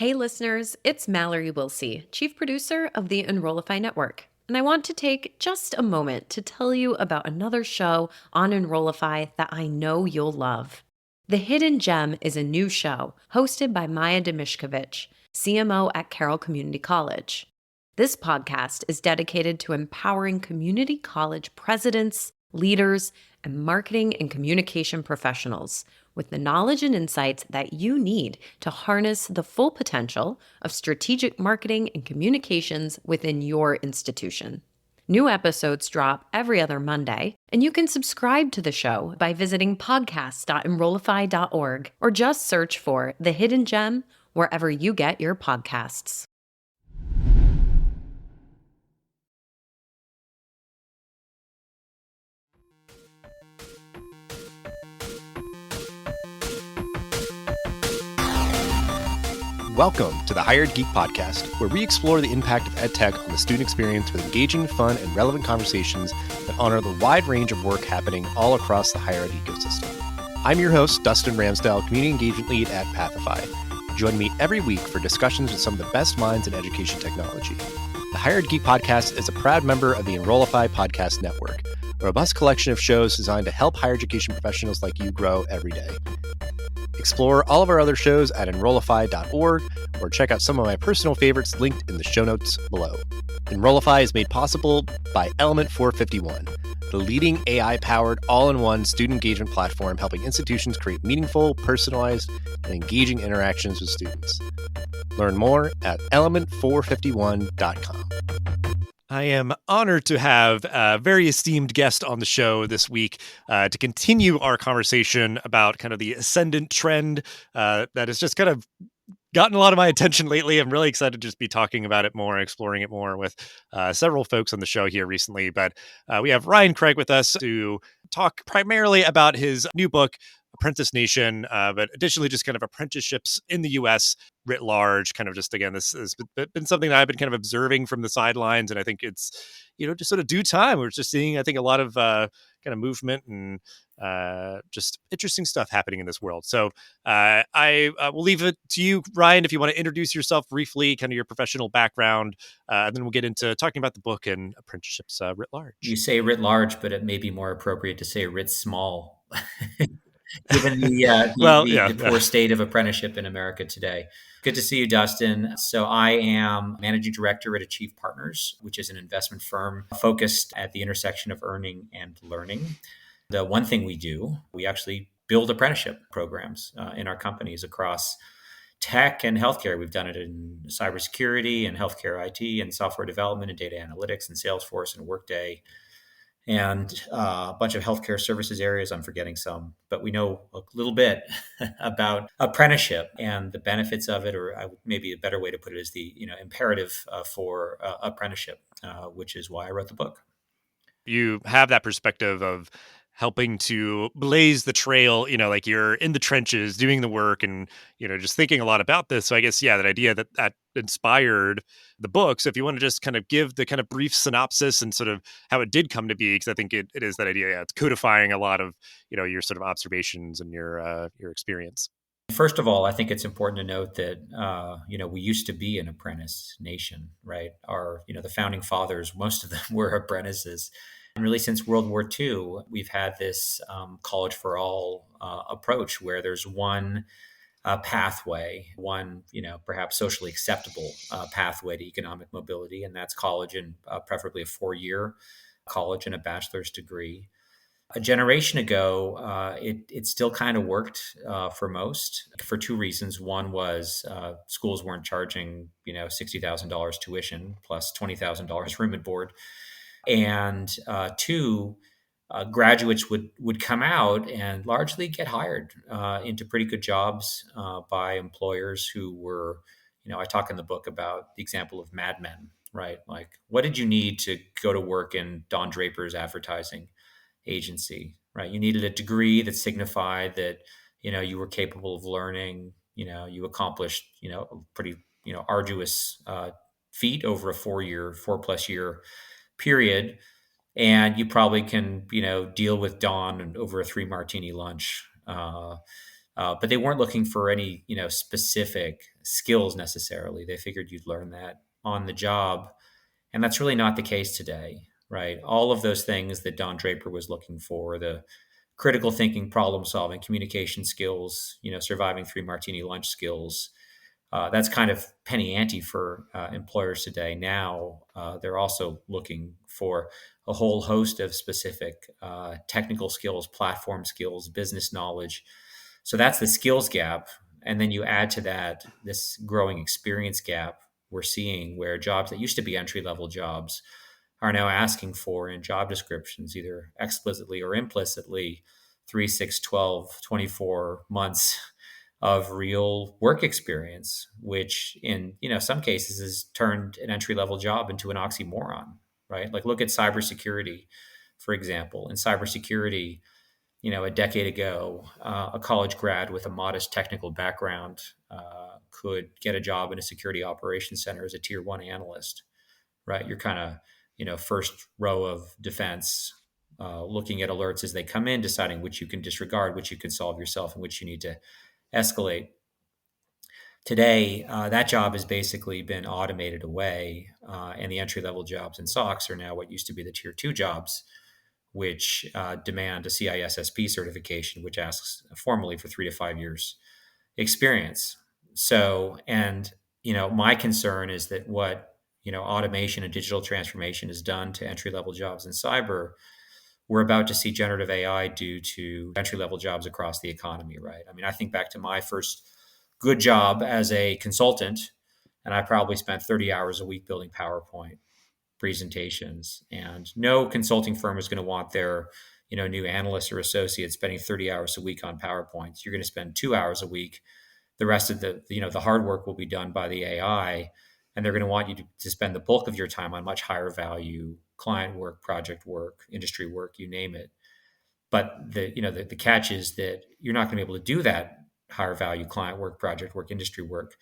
Hey listeners, it's Mallory Wilsey, Chief Producer of the Enrollify Network. And I want to take just a moment to tell you about another show on Enrollify that I know you'll love. The Hidden Gem is a new show hosted by Maya Demishkovich, CMO at Carroll Community College. This podcast is dedicated to empowering community college presidents, leaders, and marketing and communication professionals with the knowledge and insights that you need to harness the full potential of strategic marketing and communications within your institution. New episodes drop every other Monday, and you can subscribe to the show by visiting podcast.enrollify.org or just search for The Hidden Gem wherever you get your podcasts. Welcome to the Hired Geek Podcast, where we explore the impact of EdTech on the student experience with engaging, fun, and relevant conversations that honor the wide range of work happening all across the higher ed ecosystem. I'm your host, Dustin Ramsdell, Community Engagement Lead at Pathify. Join me every week for discussions with some of the best minds in education technology. The Hired Geek Podcast is a proud member of the Enrollify Podcast Network, a robust collection of shows designed to help higher education professionals like you grow every day. Explore all of our other shows at enrollify.org or check out some of my personal favorites linked in the show notes below. Enrollify is made possible by Element 451, the leading AI-powered all-in-one student engagement platform helping institutions create meaningful, personalized, and engaging interactions with students. Learn more at element451.com. I am honored to have a very esteemed guest on the show this week to continue our conversation about kind of the ascendant trend that has just kind of gotten a lot of my attention lately. I'm really excited to just be talking about it more, exploring it more with several folks on the show here recently. But we have Ryan Craig with us to talk primarily about his new book, Apprentice Nation, but additionally just kind of apprenticeships in the U.S. writ large. Kind of just, again, this has been something that I've been kind of observing from the sidelines, and I think it's, just sort of due time. We're just seeing, I think, a lot of kind of movement and just interesting stuff happening in this world. So I will leave it to you, Ryan, if you want to introduce yourself briefly, kind of your professional background, and then we'll get into talking about the book and apprenticeships writ large. You say writ large, but it may be more appropriate to say writ small, given the poor state of apprenticeship in America today. Good to see you, Dustin. So I am managing director at Achieve Partners, which is an investment firm focused at the intersection of earning and learning. The one thing we do, we actually build apprenticeship programs in our companies across tech and healthcare. We've done it in cybersecurity and healthcare IT and software development and data analytics and Salesforce and Workday and a bunch of healthcare services areas. I'm forgetting some, but we know a little bit about apprenticeship and the benefits of it, or maybe a better way to put it is the imperative for apprenticeship, which is why I wrote the book. You have that perspective of helping to blaze the trail, like you're in the trenches doing the work and, just thinking a lot about this. So I guess, that idea that inspired the book. So if you want to just kind of give the kind of brief synopsis and sort of how it did come to be, because I think it is that idea. Yeah, it's codifying a lot of, your sort of observations and your experience. First of all, I think it's important to note that, we used to be an apprentice nation, right? The founding fathers, most of them were apprentices. And really, since World War II, we've had this college for all approach where there's one pathway, one, perhaps socially acceptable pathway to economic mobility, and that's college, and preferably a 4-year college and a bachelor's degree. A generation ago, it still kind of worked for most for two reasons. One was schools weren't charging, $60,000 tuition plus $20,000 room and board. And two, graduates would come out and largely get hired into pretty good jobs by employers who were, I talk in the book about the example of Mad Men, right? Like, what did you need to go to work in Don Draper's advertising agency, right? You needed a degree that signified that, you were capable of learning, you accomplished, a pretty, arduous feat over a 4+ year period. And you probably can, deal with Don over a 3 martini lunch But they weren't looking for any, specific skills necessarily. They figured you'd learn that on the job. And that's really not the case today, right? All of those things that Don Draper was looking for, the critical thinking, problem solving, communication skills, surviving three martini lunch skills, that's kind of penny ante for employers today. Now they're also looking for a whole host of specific technical skills, platform skills, business knowledge. So that's the skills gap. And then you add to that this growing experience gap we're seeing, where jobs that used to be entry level jobs are now asking for in job descriptions, either explicitly or implicitly, 3, 6, 12, 24 months of real work experience, which in some cases has turned an entry level job into an oxymoron, right? Like look at cybersecurity, for example. In cybersecurity, a decade ago, a college grad with a modest technical background could get a job in a security operations center as a tier one analyst, right? You're kind of, first row of defense, looking at alerts as they come in, deciding which you can disregard, which you can solve yourself, and which you need to escalate. Today, that job has basically been automated away, and the entry level jobs in SOX are now what used to be the tier two jobs, which demand a CISSP certification, which asks formally for 3 to 5 years experience. So, and my concern is that what automation and digital transformation has done to entry level jobs in cyber, we're about to see generative AI do to entry level jobs across the economy, right? I mean, I think back to my first good job as a consultant, and I probably spent 30 hours a week building PowerPoint presentations. And no consulting firm is going to want their new analysts or associates spending 30 hours a week on PowerPoints. You're going to spend 2 hours a week. The rest of the hard work will be done by the AI, and they're going to want you to spend the bulk of your time on much higher value client work, project work, industry work, you name it. But the catch is that you're not going to be able to do that higher value client work, project work, industry work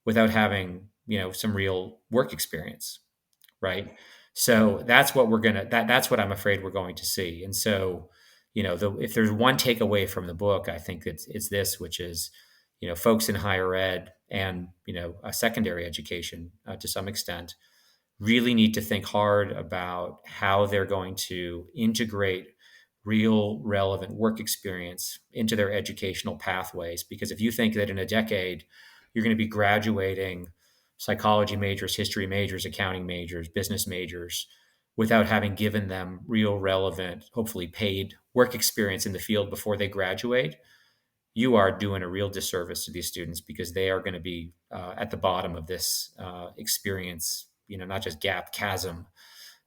without having some real work experience, right? So that's what that's what I'm afraid we're going to see. And so, if there's one takeaway from the book, I think it's this, which is, folks in higher ed and a secondary education to some extent really need to think hard about how they're going to integrate real relevant work experience into their educational pathways. Because if you think that in a decade you're going to be graduating psychology majors, history majors, accounting majors, business majors without having given them real relevant, hopefully paid work experience in the field before they graduate, you are doing a real disservice to these students, because they are going to be at the bottom of this experience, not just gap, chasm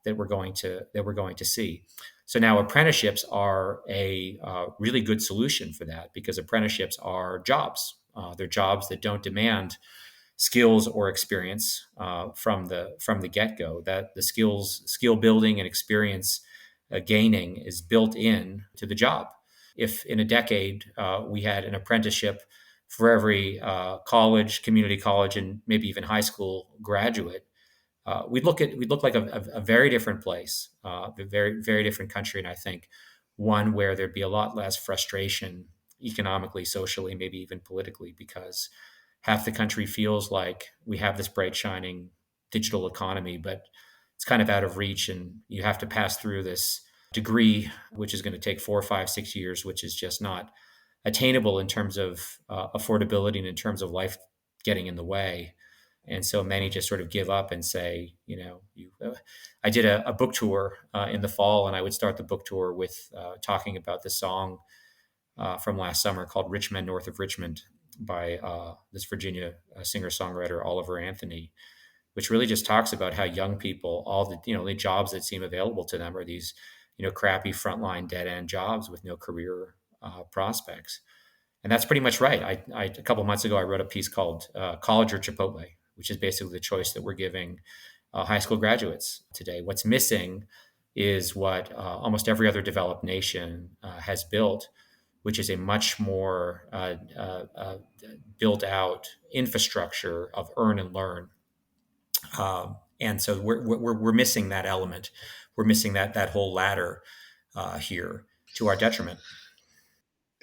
that we're going to see. So now apprenticeships are a really good solution for that, because apprenticeships are jobs. They're jobs that don't demand skills or experience from the get go. That the skill building and experience gaining is built in to the job. If in a decade we had an apprenticeship for every college, community college, and maybe even high school graduate, we'd look like a very different place, a very very different country, and I think one where there'd be a lot less frustration economically, socially, maybe even politically, because half the country feels like we have this bright shining digital economy, but it's kind of out of reach, and you have to pass through this degree, which is going to take 4, 5, 6 years, which is just not attainable in terms of affordability and in terms of life getting in the way. And so many just sort of give up and say, I did a book tour in the fall, and I would start the book tour with talking about the song from last summer called Rich Men North of Richmond by this Virginia singer-songwriter, Oliver Anthony, which really just talks about how young people, all the jobs that seem available to them are these, crappy frontline dead-end jobs with no career prospects. And that's pretty much right. A couple months ago, I wrote a piece called College or Chipotle, which is basically the choice that we're giving high school graduates today. What's missing is what almost every other developed nation has built, which is a much more built out infrastructure of earn and learn. And so we're missing that element. We're missing that whole ladder here, to our detriment.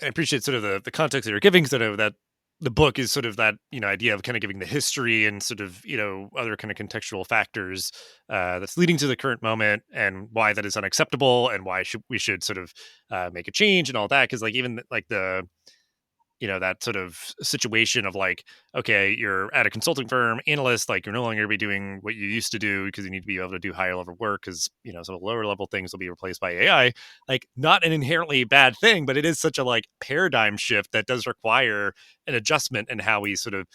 I appreciate sort of the context that you're giving, sort of that the book is sort of that, idea of kind of giving the history and sort of, other kind of contextual factors that's leading to the current moment and why that is unacceptable and why we should sort of make a change and all that. Cause like even like that sort of situation of like, okay, you're at a consulting firm, analyst, like you're no longer be doing what you used to do because you need to be able to do higher level work because, some of the lower level things will be replaced by AI. Like, not an inherently bad thing, but it is such a like paradigm shift that does require an adjustment in how we sort of,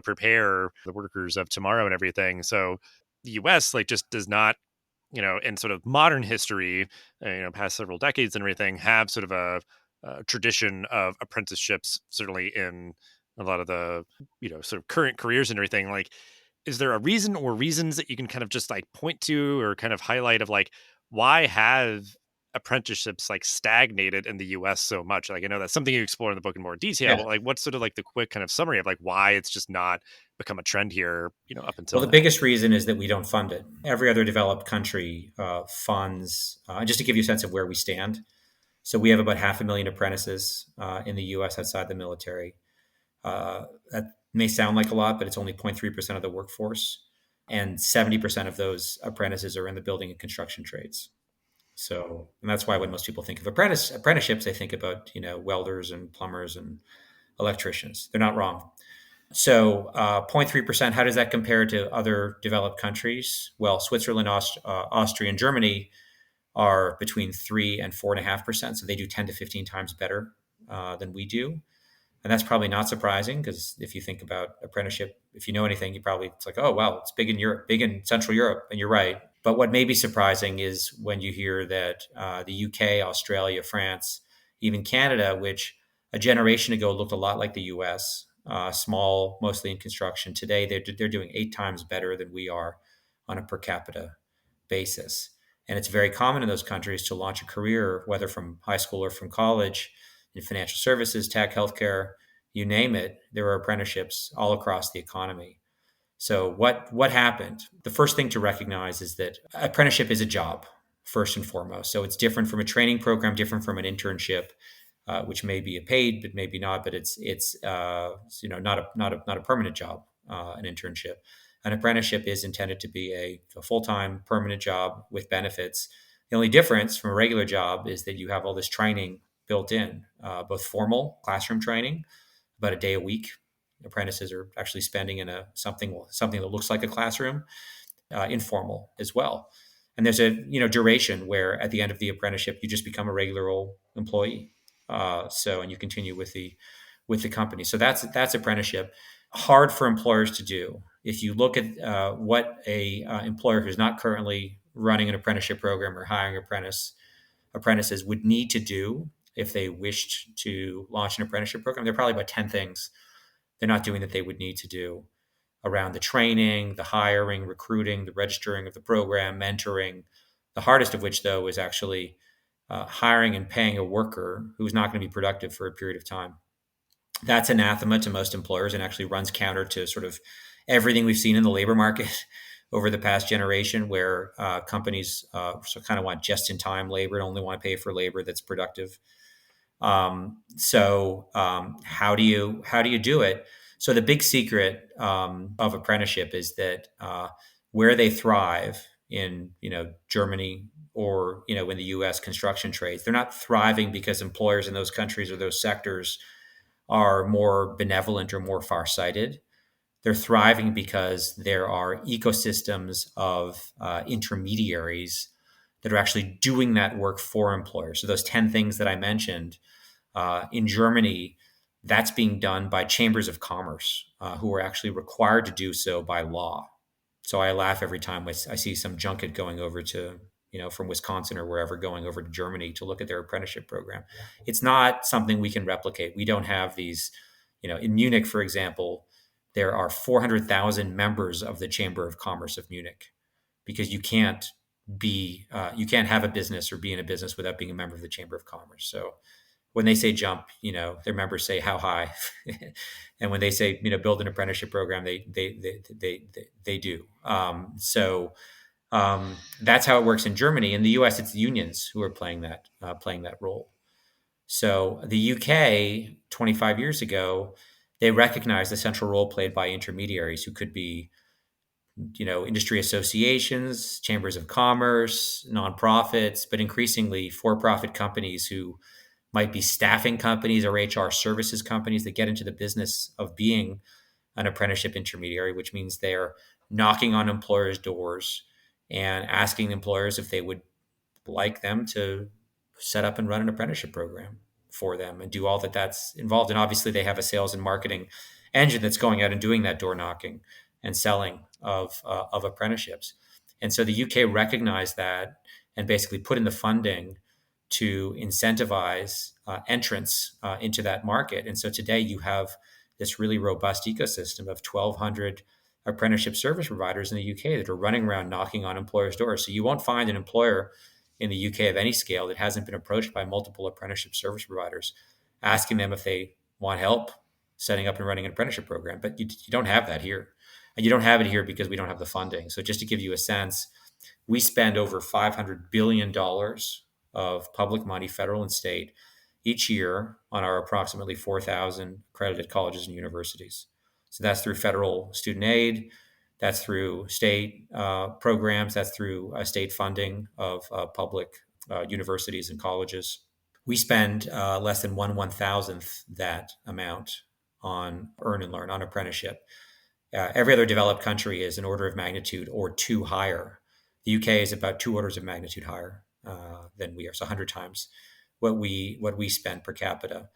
prepare the workers of tomorrow and everything. So the US like just does not, in sort of modern history, past several decades and everything, have sort of a tradition of apprenticeships, certainly in a lot of the, sort of current careers and everything. Like, is there a reason or reasons that you can kind of just like point to or kind of highlight of like, why have apprenticeships like stagnated in the US so much? Like, I know that's something you explore in the book in more detail, Yeah. but like, what's sort of like the quick kind of summary of like why it's just not become a trend here, up Well, until the now? biggest reason is that we don't fund it. Every other developed country funds, just to give you a sense of where we stand. So we have about 500,000 apprentices in the US outside the military. That may sound like a lot, but it's only 0.3% of the workforce. And 70% of those apprentices are in the building and construction trades. So, and that's why when most people think of apprenticeships, they think about, welders and plumbers and electricians. They're not wrong. So, 0.3%, how does that compare to other developed countries? Well, Switzerland, Austria, and Germany are between 3 and 4.5%. So they do 10 to 15 times better than we do. And that's probably not surprising because if you think about apprenticeship, if you know anything, it's like, oh, wow, it's big in Europe, big in Central Europe. And you're right. But what may be surprising is when you hear that the UK, Australia, France, even Canada, which a generation ago looked a lot like the US, small, mostly in construction, today they're doing 8 times better than we are on a per capita basis. And it's very common in those countries to launch a career, whether from high school or from college, in financial services, tech, healthcare, you name it. There are apprenticeships all across the economy. So what happened? The first thing to recognize is that apprenticeship is a job first and foremost. So it's different from a training program, different from an internship, which may be a paid, but maybe not. But it's not a permanent job, an internship. An apprenticeship is intended to be a full time permanent job with benefits. The only difference from a regular job is that you have all this training built in, both formal classroom training, about a day a week. Apprentices are actually spending in something that looks like a classroom, informal as well. And there's a duration where at the end of the apprenticeship you just become a regular old employee. And you continue with the company. So that's apprenticeship. Hard for employers to do. If you look at what a employer who's not currently running an apprenticeship program or hiring apprentices would need to do if they wished to launch an apprenticeship program, there are probably about 10 things they're not doing that they would need to do around the training, the hiring, recruiting, the registering of the program, mentoring. The hardest of which, though, is actually hiring and paying a worker who's not going to be productive for a period of time. That's anathema to most employers and actually runs counter to sort of everything we've seen in the labor market over the past generation, where companies kind of want just-in-time labor and only want to pay for labor that's productive. How do you do it? So the big secret of apprenticeship is that where they thrive in Germany or in the U.S. construction trades, they're not thriving because employers in those countries or those sectors are more benevolent or more farsighted. They're thriving because there are ecosystems of intermediaries that are actually doing that work for employers. So those 10 things that I mentioned in Germany, that's being done by chambers of commerce who are actually required to do so by law. So I laugh every time I see some junket going over to, from Wisconsin or wherever, going over to Germany to look at their apprenticeship program. It's not something we can replicate. We don't have these, in Munich, for example, there are 400,000 members of the Chamber of Commerce of Munich because you can't have a business or be in a business without being a member of the Chamber of Commerce. So when they say jump, their members say how high, and when they say build an apprenticeship program, they do. That's how it works in Germany. In the U.S., it's the unions who are playing that role. So the UK, 25 years ago, they recognized the central role played by intermediaries who could be, industry associations, chambers of commerce, nonprofits, but increasingly for-profit companies who might be staffing companies or HR services companies that get into the business of being an apprenticeship intermediary, which means they're knocking on employers' doors and asking employers if they would like them to set up and run an apprenticeship program for them and do all that's involved. And obviously, they have a sales and marketing engine that's going out and doing that door knocking and selling of apprenticeships. And so the UK recognized that and basically put in the funding to incentivize entrance into that market. And so today you have this really robust ecosystem of 1,200 apprenticeship service providers in the UK that are running around knocking on employers' doors. So you won't find an employer in the UK of any scale that hasn't been approached by multiple apprenticeship service providers asking them if they want help setting up and running an apprenticeship program. But you don't have that here. And you don't have it here because we don't have the funding. So just to give you a sense, we spend over $500 billion of public money, federal and state, each year on our approximately 4,000 accredited colleges and universities. So that's through federal student aid, that's through state programs, that's through state funding of public universities and colleges. We spend less than 1/1000th that amount on earn and learn, on apprenticeship. Every other developed country is an order of magnitude or two higher. The UK is about two orders of magnitude higher than we are, so 100 times what we spend per capita.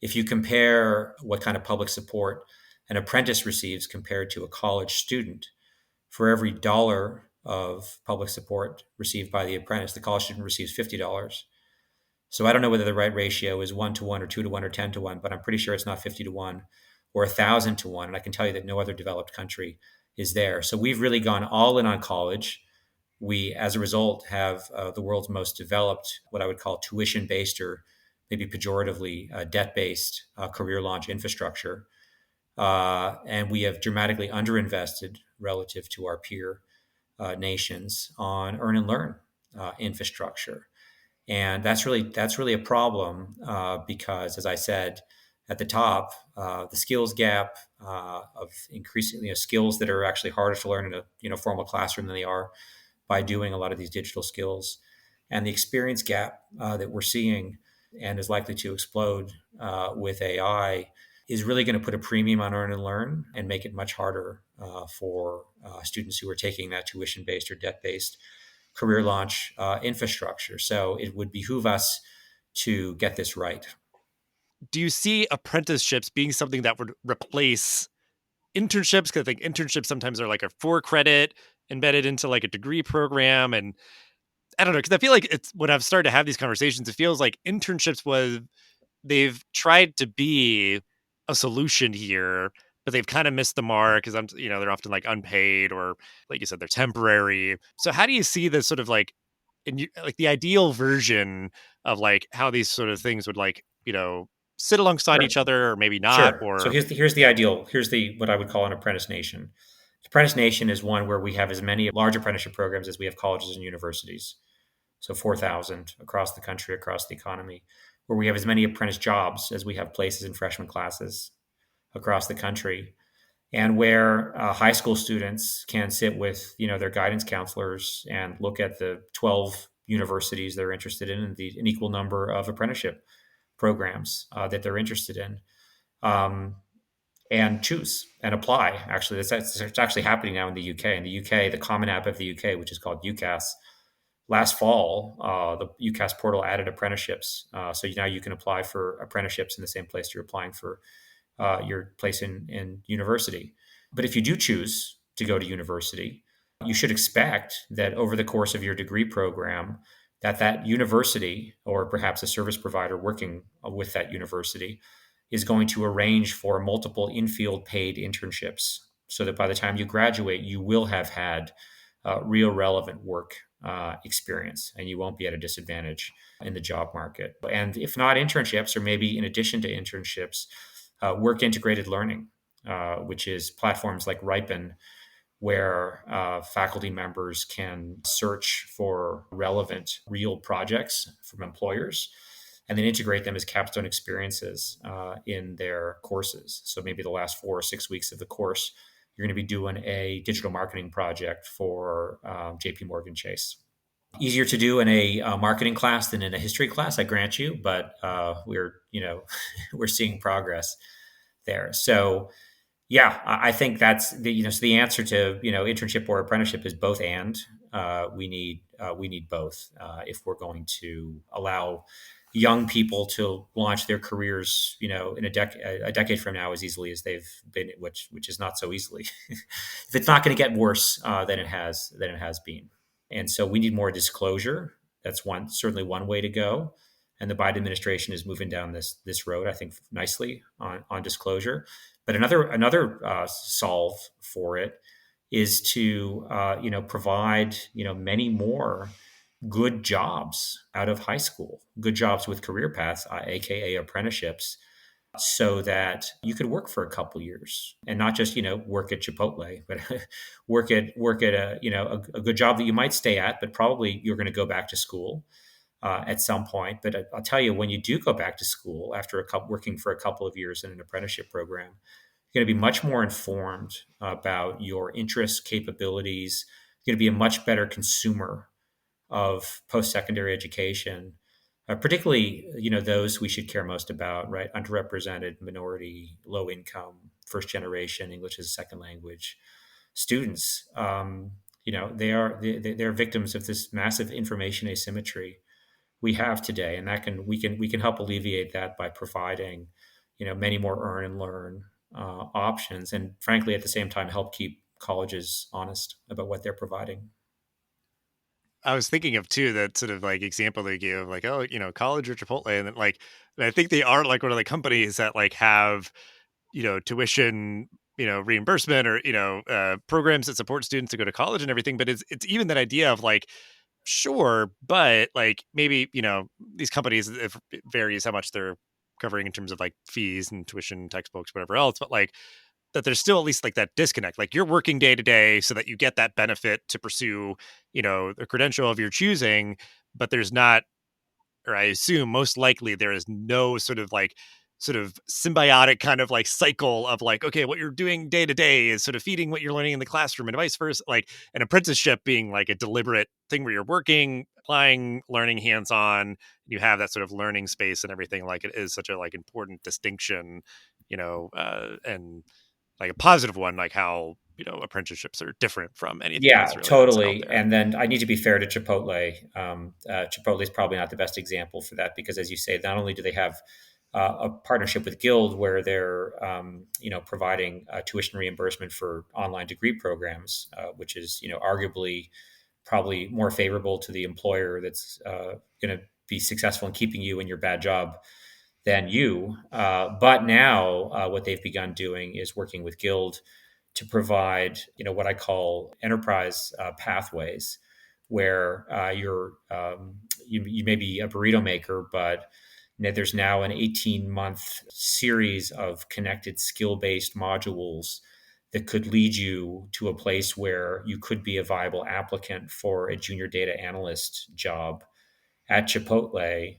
If you compare what kind of public support an apprentice receives compared to a college student, for every dollar of public support received by the apprentice, the college student receives $50. So I don't know whether the right ratio is 1-to-1 or 2-to-1 or 10-to-1, but I'm pretty sure it's not 50-to-1 or 1,000-to-1. And I can tell you that no other developed country is there. So we've really gone all in on college. We, as a result, have the world's most developed, what I would call tuition-based or maybe pejoratively debt-based career launch infrastructure. And we have dramatically underinvested relative to our peer nations on earn and learn infrastructure. And that's really a problem because, as I said at the top, the skills gap of increasing skills that are actually harder to learn in a formal classroom than they are by doing a lot of these digital skills, and the experience gap that we're seeing and is likely to explode with AI is really going to put a premium on earn and learn and make it much harder for students who are taking that tuition-based or debt-based career launch infrastructure. So it would behoove us to get this right. Do you see apprenticeships being something that would replace internships? Because I think internships sometimes are like a 4 credit embedded into like a degree program. And I don't know, because I feel like it's when I've started to have these conversations, it feels like internships they've tried to be a solution here, but they've kind of missed the mark because they're often like unpaid or like you said, they're temporary. So how do you see this sort of like like the ideal version of like how these sort of things would like, sit alongside Sure. each other or maybe not, Sure. So or here's the ideal. Here's the what I would call an apprentice nation. Apprentice nation is one where we have as many large apprenticeship programs as we have colleges and universities. So 4,000 across the country, across the economy, where we have as many apprentice jobs as we have places in freshman classes across the country, and where high school students can sit with their guidance counselors and look at the 12 universities they're interested in and an equal number of apprenticeship programs that they're interested in, and choose and apply. Actually, it's actually happening now in the UK. In the UK, the Common App of the UK, which is called UCAS, last fall, the UCAS portal added apprenticeships. So now you can apply for apprenticeships in the same place you're applying for your place in university. But if you do choose to go to university, you should expect that over the course of your degree program, that university or perhaps a service provider working with that university is going to arrange for multiple in-field paid internships so that by the time you graduate, you will have had real relevant work experience and you won't be at a disadvantage in the job market. And if not internships, or maybe in addition to internships, work integrated learning, which is platforms like Ripen, where faculty members can search for relevant real projects from employers and then integrate them as capstone experiences in their courses. So maybe the last 4 or 6 weeks of the course, you're going to be doing a digital marketing project for JP Morgan Chase. Easier to do in a marketing class than in a history class, I grant you, but we're seeing progress there. So yeah, I think that's so the answer to internship or apprenticeship is both and. We need both if we're going to allow young people to launch their careers in a decade from now as easily as they've been, which is not so easily. If it's not going to get worse than it has been. And so we need more disclosure. That's certainly one way to go. And the Biden administration is moving down this road, I think, nicely on disclosure. But another solve for it is to provide many more good jobs out of high school, good jobs with career paths, aka apprenticeships, so that you could work for a couple years and not just work at Chipotle, but work at a good job that you might stay at, but probably you're going to go back to school at some point. But I'll tell you, when you do go back to school after working for a couple of years in an apprenticeship program, you're going to be much more informed about your interests, capabilities. You're going to be a much better consumer of post-secondary education, particularly those we should care most about, right? Underrepresented, minority, low income, first generation English as a second language students. They're victims of this massive information asymmetry we have today, and we can help alleviate that by providing many more earn and learn options, and frankly at the same time help keep colleges honest about what they're providing. I was thinking of too that sort of like example they gave, like, oh, college or Chipotle, and then like, and I think they are like one of the companies that like have tuition reimbursement or programs that support students to go to college and everything. But it's even that idea of like, sure, but like maybe these companies, it varies how much they're covering in terms of like fees and tuition, textbooks, whatever else. But like that there's still at least like that disconnect. Like you're working day to day so that you get that benefit to pursue, the credential of your choosing, but there's not, or I assume most likely there is no sort of symbiotic kind of like cycle of like, okay, what you're doing day to day is sort of feeding what you're learning in the classroom and vice versa. Like an apprenticeship being like a deliberate thing where you're working, applying, learning hands-on, you have that sort of learning space and everything. Like it is such a like important distinction, and like a positive one, like how, apprenticeships are different from anything Yeah, else really that's out totally. there. And then I need to be fair to Chipotle. Chipotle is probably not the best example for that because, as you say, not only do they have a partnership with Guild where they're providing tuition reimbursement for online degree programs, which is arguably probably more favorable to the employer that's going to be successful in keeping you in your bad job than you. But now what they've begun doing is working with Guild to provide, what I call enterprise pathways, where you may be a burrito maker, but there's now an 18-month series of connected skill-based modules that could lead you to a place where you could be a viable applicant for a junior data analyst job at Chipotle.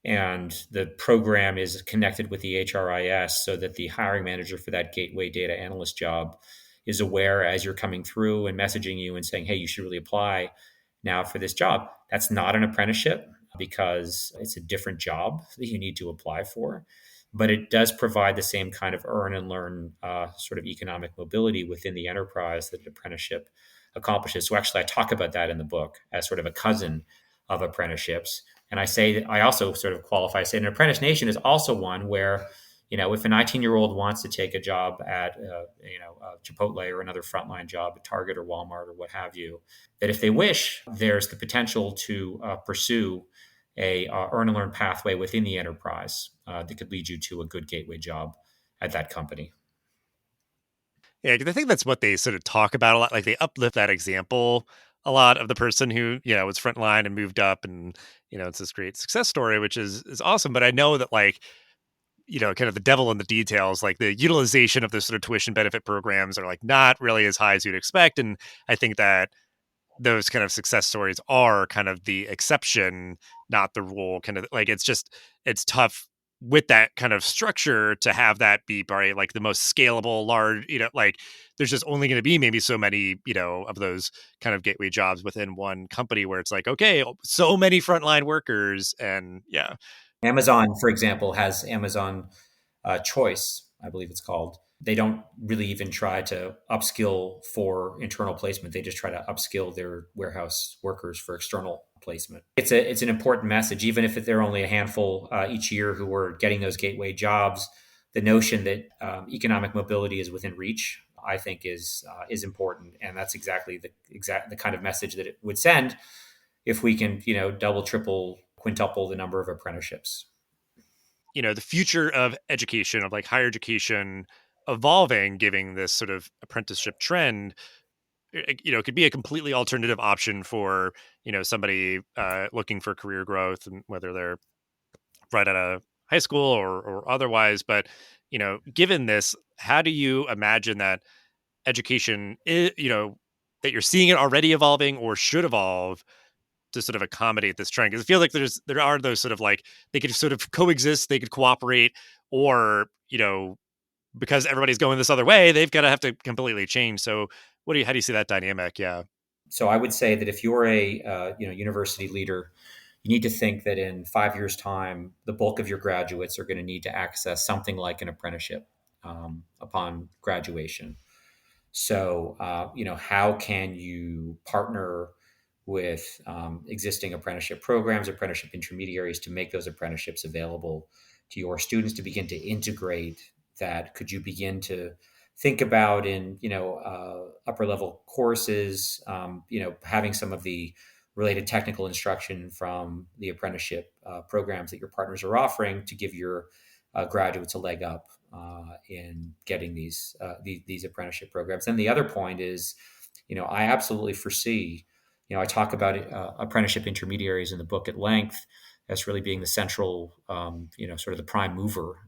And the program is connected with the HRIS so that the hiring manager for that gateway data analyst job is aware as you're coming through and messaging you and saying, hey, you should really apply now for this job. That's not an apprenticeship because it's a different job that you need to apply for. But it does provide the same kind of earn and learn sort of economic mobility within the enterprise that an apprenticeship accomplishes. So actually, I talk about that in the book as sort of a cousin of apprenticeships. And I say that I also sort of qualify, say an Apprentice Nation is also one where, if a 19-year-old wants to take a job at, Chipotle or another frontline job at Target or Walmart or what have you, that if they wish, there's the potential to pursue a earn and learn pathway within the enterprise that could lead you to a good gateway job at that company. Yeah, 'cause I think that's what they sort of talk about a lot. Like they uplift that example a lot of the person who, was frontline and moved up, and it's this great success story, which is awesome. But I know that like, kind of the devil in the details, like the utilization of the sort of tuition benefit programs are like not really as high as you'd expect. And I think that those kind of success stories are kind of the exception, not the rule. Kind of like it's tough with that kind of structure to have that be probably like the most scalable, large, like there's just only going to be maybe so many, of those kind of gateway jobs within one company where it's like, okay, so many frontline workers. And yeah, Amazon, for example, has Amazon Choice, I believe it's called. They don't really even try to upskill for internal placement. They just try to upskill their warehouse workers for external placement. It's an important message, even if there are only a handful each year who are getting those gateway jobs. The notion that economic mobility is within reach, I think, is important, and that's exactly the kind of message that it would send if we can, double, triple, quintuple the number of apprenticeships. the future of education, of like higher education evolving, giving this sort of apprenticeship trend, it could be a completely alternative option for, somebody looking for career growth, and whether they're right out of high school or otherwise. But, given this, how do you imagine that education is, that you're seeing it already evolving or should evolve to sort of accommodate this trend? Because it feels like there are those sort of like they could sort of coexist, they could cooperate, or because everybody's going this other way, they've got to have to completely change. So, how do you see that dynamic? Yeah. So I would say that if you're a university leader, you need to think that in 5 years' time, the bulk of your graduates are going to need to access something like an apprenticeship upon graduation. So, how can you partner with existing apprenticeship programs, apprenticeship intermediaries to make those apprenticeships available to your students to begin to integrate that? Could you begin to think about in, upper level courses, having some of the related technical instruction from the apprenticeship programs that your partners are offering to give your graduates a leg up in getting these apprenticeship programs. And the other point is, I absolutely foresee, I talk about apprenticeship intermediaries in the book at length as really being the central, sort of the prime mover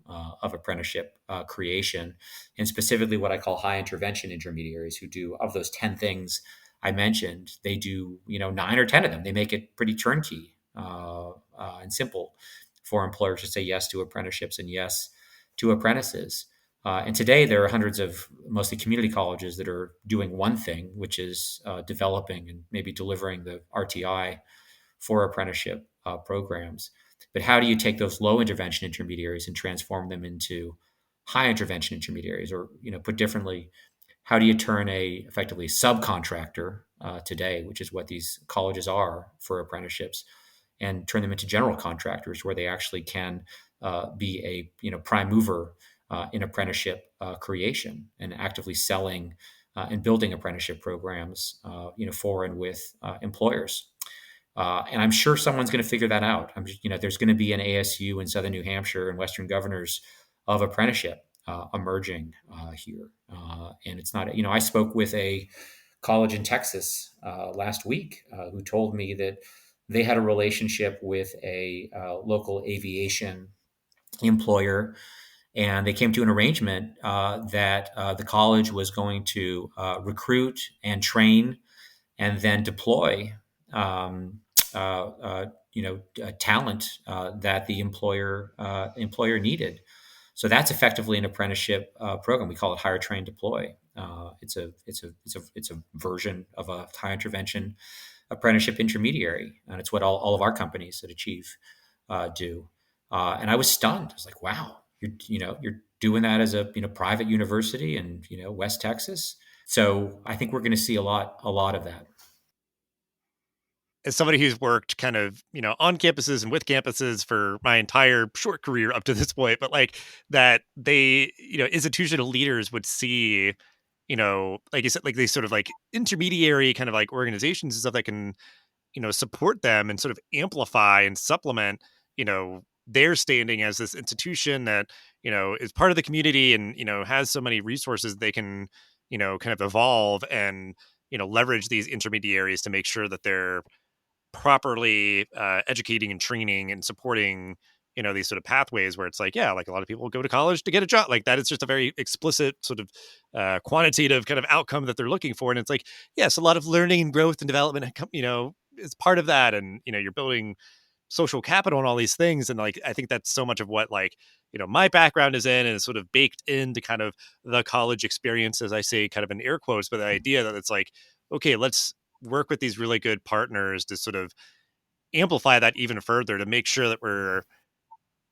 of apprenticeship creation, and specifically what I call high intervention intermediaries who do, of those 10 things I mentioned, they do, 9 or 10 of them. They make it pretty turnkey and simple for employers to say yes to apprenticeships and yes to apprentices. And today there are hundreds of mostly community colleges that are doing one thing, which is developing and maybe delivering the RTI for apprenticeship programs. But how do you take those low intervention intermediaries and transform them into high intervention intermediaries? Or, put differently, how do you turn a effectively subcontractor today, which is what these colleges are for apprenticeships, and turn them into general contractors where they actually can be a prime mover in apprenticeship creation and actively selling and building apprenticeship programs for and with employers. And I'm sure someone's going to figure that out. There's going to be an ASU in Southern New Hampshire and Western Governors of apprenticeship emerging here. And it's not, I spoke with a college in Texas last week who told me that they had a relationship with a local aviation employer, and they came to an arrangement that the college was going to recruit and train and then deploy talent that the employer needed. So that's effectively an apprenticeship program. We call it hire, train, deploy. It's a version of a high intervention apprenticeship intermediary, and it's what all of our companies that Achieve do. And I was stunned. I was like, "Wow, you're doing that as a private university in West Texas." So I think we're going to see a lot of that. As somebody who's worked kind of, on campuses and with campuses for my entire short career up to this point, but like that they, institutional leaders would see, like you said, like they sort of like intermediary kind of like organizations and stuff that can, support them and sort of amplify and supplement, their standing as this institution that, is part of the community and, has so many resources they can, kind of evolve and, leverage these intermediaries to make sure that they're properly educating and training and supporting, these sort of pathways where it's like, yeah, like a lot of people go to college to get a job. Like that is just a very explicit sort of quantitative kind of outcome that they're looking for. And it's like, yes, a lot of learning and growth and development, is part of that. And, you're building social capital and all these things. And like, I think that's so much of what like, my background is in and is sort of baked into kind of the college experience, as I say, kind of in air quotes, but the idea that it's like, okay, let's work with these really good partners to sort of amplify that even further to make sure that we're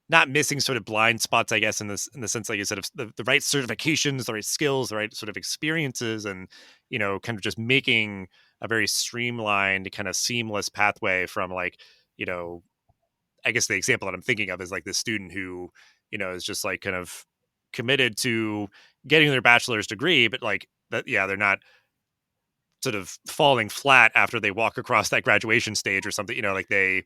not missing sort of blind spots, I guess, in the sense, like you said, of the right certifications, the right skills, the right sort of experiences, and kind of just making a very streamlined, kind of seamless pathway from like, you know, I guess the example that I'm thinking of is like this student who, is just like kind of committed to getting their bachelor's degree, but like that, yeah, they're not sort of falling flat after they walk across that graduation stage or something, like they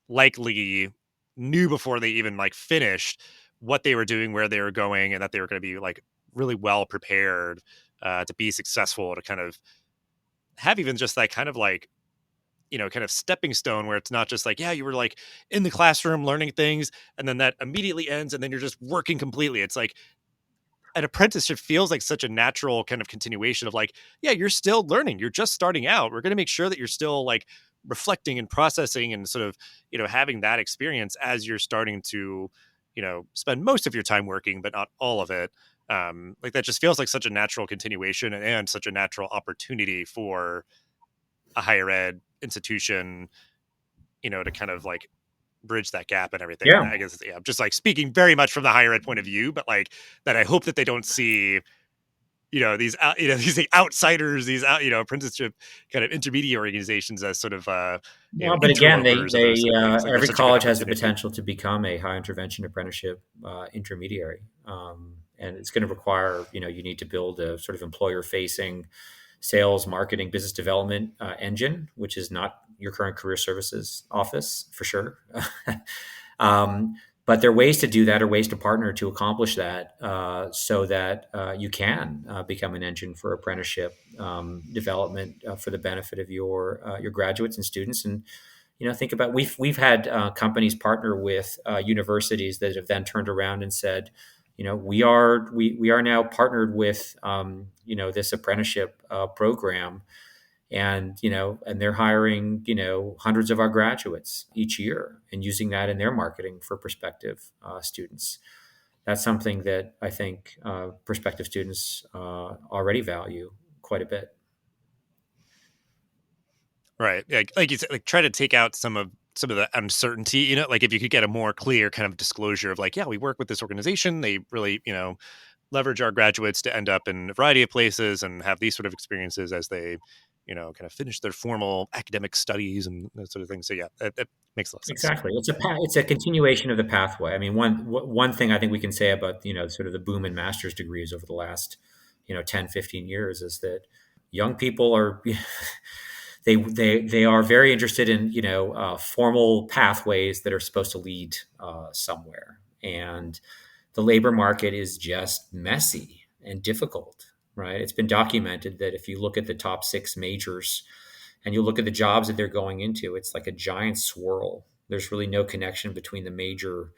likely knew before they even like finished what they were doing, where they were going, and that they were going to be like really well prepared to be successful, to kind of have even just that kind of like, kind of stepping stone where it's not just like, yeah, you were like in the classroom learning things and then that immediately ends and then you're just working completely. It's like an apprenticeship feels like such a natural kind of continuation of like, yeah, you're still learning. You're just starting out. We're going to make sure that you're still like reflecting and processing and sort of, having that experience as you're starting to, spend most of your time working, but not all of it. Like that just feels like such a natural continuation and such a natural opportunity for a higher ed institution, to kind of like bridge that gap and everything. And Yeah. I guess, yeah, I'm just like speaking very much from the higher ed point of view, but like that I hope that they don't see, these out, these like, outsiders, these out, apprenticeship kind of intermediate organizations as sort of Well, but again, interlopers or those sort of things. Like there's every such a good college has the opportunity. potential to become a high intervention apprenticeship intermediary, and it's going to require, you need to build a sort of employer facing sales, marketing, business development engine, which is not your current career services office for sure. um, but there are ways to do that, or ways to partner to accomplish that, so that you can become an engine for apprenticeship development for the benefit of your graduates and students. And think about, we've had companies partner with universities that have then turned around and said, we are now partnered with this apprenticeship program, and they're hiring hundreds of our graduates each year and using that in their marketing for prospective students. That's something that I think prospective students already value quite a bit. Right. Like you said, like try to take out some of the uncertainty, like if you could get a more clear kind of disclosure of like, yeah, we work with this organization. They really, leverage our graduates to end up in a variety of places and have these sort of experiences as they, kind of finish their formal academic studies and that sort of thing. So yeah, that makes a lot of sense to me. Exactly. It's a continuation of the pathway. I mean, one thing I think we can say about, sort of the boom in master's degrees over the last, 10, 15 years is that young people are they are very interested in, formal pathways that are supposed to lead somewhere. And the labor market is just messy and difficult, right? It's been documented that if you look at the top six majors and you look at the jobs that they're going into, it's like a giant swirl. There's really no connection between the major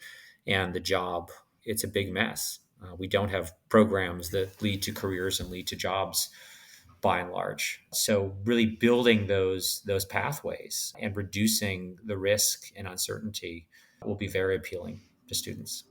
and the job. It's a big mess. We don't have programs that lead to careers and lead to jobs by and large. So really building those pathways and reducing the risk and uncertainty will be very appealing to students.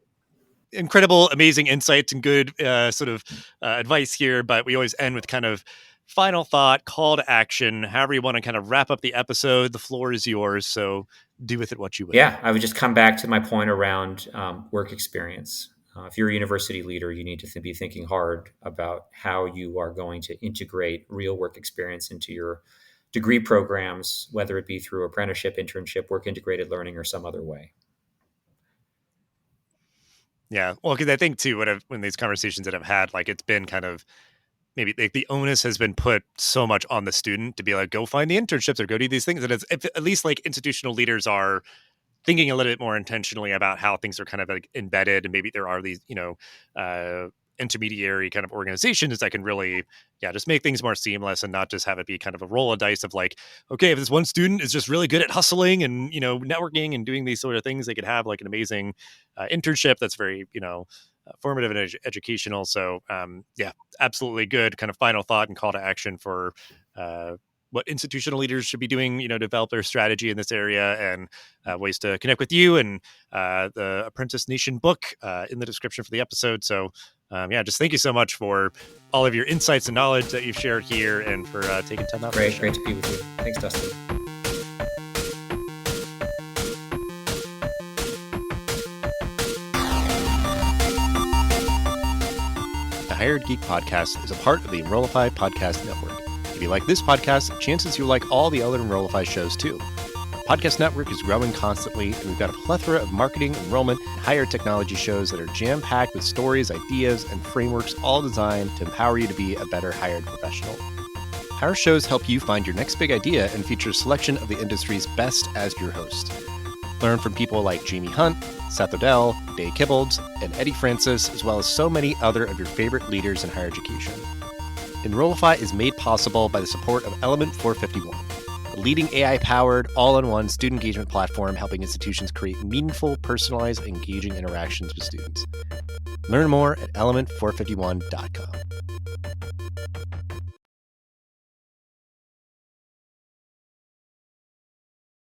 Incredible, amazing insights and good sort of advice here. But we always end with kind of final thought, call to action, however you want to kind of wrap up the episode. The floor is yours. So do with it what you will. Yeah, I would just come back to my point around work experience. If you're a university leader, you need to be thinking hard about how you are going to integrate real work experience into your degree programs, whether it be through apprenticeship, internship, work integrated learning, or some other way. Yeah. Well, because I think too, when these conversations that I've had, like it's been kind of maybe like the onus has been put so much on the student to be like, go find the internships or go do these things. And it's, if at least like institutional leaders are thinking a little bit more intentionally about how things are kind of like embedded, and maybe there are these, intermediary kind of organizations that can really, just make things more seamless and not just have it be kind of a roll of dice of like, okay, if this one student is just really good at hustling and, networking and doing these sort of things, they could have like an amazing internship that's very, formative and educational. So, absolutely good kind of final thought and call to action for what institutional leaders should be doing, to develop their strategy in this area, and ways to connect with you, and the Apprentice Nation book in the description for the episode. So, just thank you so much for all of your insights and knowledge that you've shared here, and for taking time out. Great to be with you. Thanks, Dustin. The Hired Geek Podcast is a part of the Enrollify Podcast Network. If you like this podcast, chances you'll like all the other Enrollify shows too. Our podcast network is growing constantly, and we've got a plethora of marketing, enrollment, and higher technology shows that are jam-packed with stories, ideas, and frameworks, all designed to empower you to be a better hired professional. Our shows help you find your next big idea and feature a selection of the industry's best as your host. Learn from people like Jamie Hunt, Seth Odell, Dave Kibbolds, and Eddie Francis, as well as so many other of your favorite leaders in higher education. Enrollify is made possible by the support of Element 451, the leading AI-powered, all-in-one student engagement platform helping institutions create meaningful, personalized, engaging interactions with students. Learn more at element451.com.